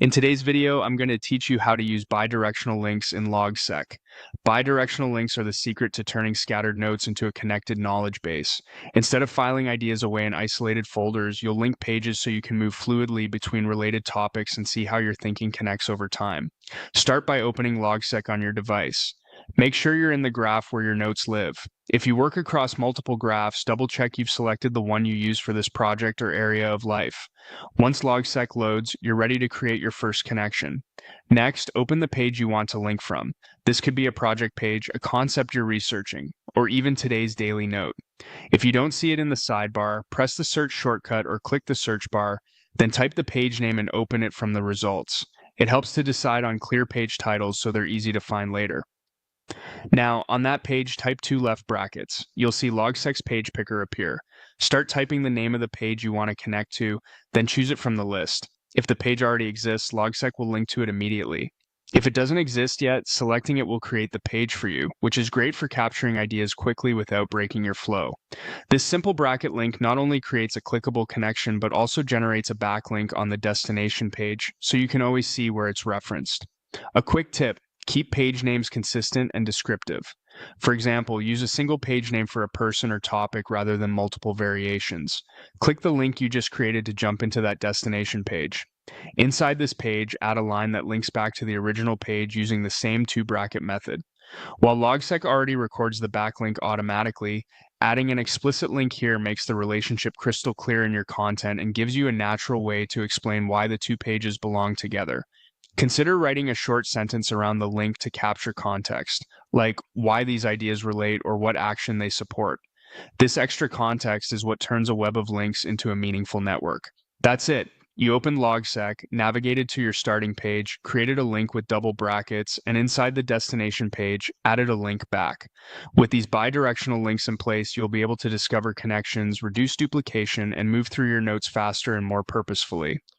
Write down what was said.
In today's video, I'm going to teach you how to use bidirectional links in Logseq. Bidirectional links are the secret to turning scattered notes into a connected knowledge base. Instead of filing ideas away in isolated folders, you'll link pages so you can move fluidly between related topics and see how your thinking connects over time. Start by opening Logseq on your device. Make sure you're in the graph where your notes live. If you work across multiple graphs, double-check you've selected the one you use for this project or area of life. Once Logseq loads, you're ready to create your first connection. Next, open the page you want to link from. This could be a project page, a concept you're researching, or even today's daily note. If you don't see it in the sidebar, press the search shortcut or click the search bar, then type the page name and open it from the results. It helps to decide on clear page titles so they're easy to find later. Now, on that page, type two left brackets. You'll see Logseq's page picker appear. Start typing the name of the page you want to connect to, then choose it from the list. If the page already exists, Logseq will link to it immediately. If it doesn't exist yet, selecting it will create the page for you, which is great for capturing ideas quickly without breaking your flow. This simple bracket link not only creates a clickable connection, but also generates a backlink on the destination page, so you can always see where it's referenced. A quick tip: keep page names consistent and descriptive. For example, use a single page name for a person or topic rather than multiple variations. Click the link you just created to jump into that destination page. Inside this page, add a line that links back to the original page using the same two-bracket method. While Logseq already records the backlink automatically, adding an explicit link here makes the relationship crystal clear in your content and gives you a natural way to explain why the two pages belong together. Consider writing a short sentence around the link to capture context, like why these ideas relate or what action they support. This extra context is what turns a web of links into a meaningful network. That's it. You opened Logseq, navigated to your starting page, created a link with double brackets, and inside the destination page, added a link back. With these bidirectional links in place, you'll be able to discover connections, reduce duplication, and move through your notes faster and more purposefully.